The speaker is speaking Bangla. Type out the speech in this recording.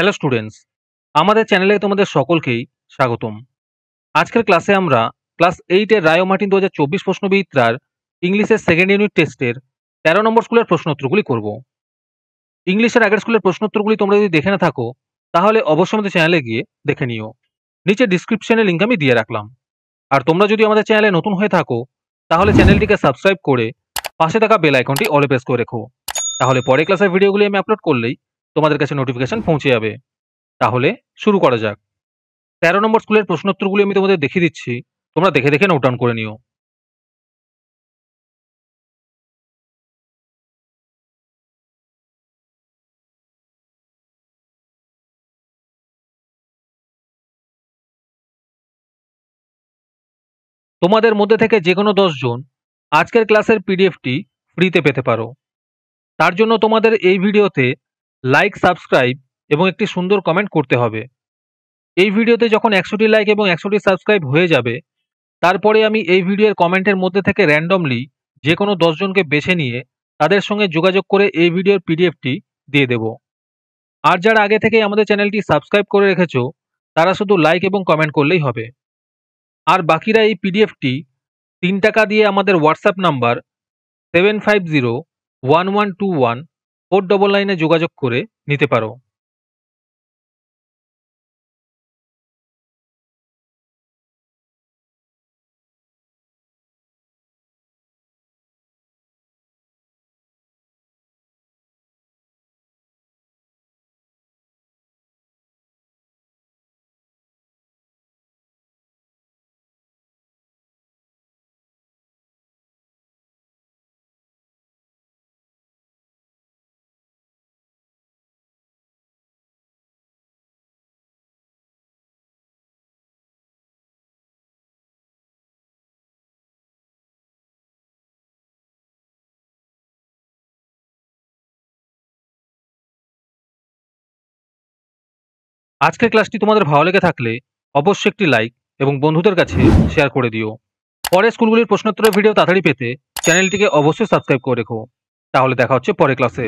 হ্যালো স্টুডেন্টস, আমাদের চ্যানেলে তোমাদের সকলকেই স্বাগতম। আজকের ক্লাসে আমরা ক্লাস 8 এর রায় ও মার্টিন 2024 প্রশ্নবিচিত্রার ইংলিশের সেকেন্ড ইউনিট টেস্টের 13 নম্বর স্কুলের প্রশ্নোত্তরগুলি করব। ইংলিশের আগের স্কুলের প্রশ্নোত্তরগুলি তোমরা যদি দেখে না থাকো তাহলে অবশ্যই আমাদের চ্যানেলে গিয়ে দেখে নিও। নিচে ডিসক্রিপশনে লিঙ্ক আমি দিয়ে রাখলাম। আর তোমরা যদি আমাদের চ্যানেলে নতুন হয়ে থাকো তাহলে চ্যানেলটিকে সাবস্ক্রাইব করে পাশে থাকা বেল আইকনটি অলে প্রেস করে রেখো। তাহলে পরে ক্লাসের ভিডিওগুলি আমি আপলোড করলেই তোমাদের কাছে নোটিফিকেশন পৌঁছে যাবে। তাহলে শুরু করা যাক। 13 নম্বর স্কুলের প্রশ্নোত্তরগুলি আমি তোমাদের দেখিয়ে দিচ্ছি, তোমরা দেখে দেখে নোট ডাউন করে নিও। তোমাদের মধ্যে থেকে যে কোনো 10 জন আজকের ক্লাসের পিডিএফটি ফ্রিতে পেতে পারো। তার জন্য তোমাদের এই ভিডিওতে লাইক, সাবস্ক্রাইব এবং একটি সুন্দর কমেন্ট করতে হবে। এই ভিডিওতে যখন 100টি লাইক এবং 100টি সাবস্ক্রাইব হয়ে যাবে তারপরে আমি এই ভিডিওর কমেন্টের মধ্যে থেকে র্যান্ডমলি যে কোনো 10 জনকে বেছে নিয়ে তাদের সঙ্গে যোগাযোগ করে এই ভিডিওর পিডিএফটি দিয়ে দেব। আর যারা আগে থেকেই আমাদের চ্যানেলটি সাবস্ক্রাইব করে রেখেছো তারা শুধু লাইক এবং কমেন্ট করলেই হবে। আর বাকিরা এই পিডিএফটি 3 টাকা দিয়ে আমাদের হোয়াটসঅ্যাপ নাম্বার 7501121499 যোগাযোগ করে নিতে পারো। আজকের ক্লাসটি তোমাদের ভালো লেগে থাকলে অবশ্যই একটি লাইক এবং বন্ধুদের কাছে শেয়ার করে দিও। পরের স্কুলগুলির প্রশ্নোত্তরের ভিডিও তাড়াতাড়ি পেতে চ্যানেলটিকে অবশ্যই সাবস্ক্রাইব করে রেখো। তাহলে দেখা হচ্ছে পরের ক্লাসে।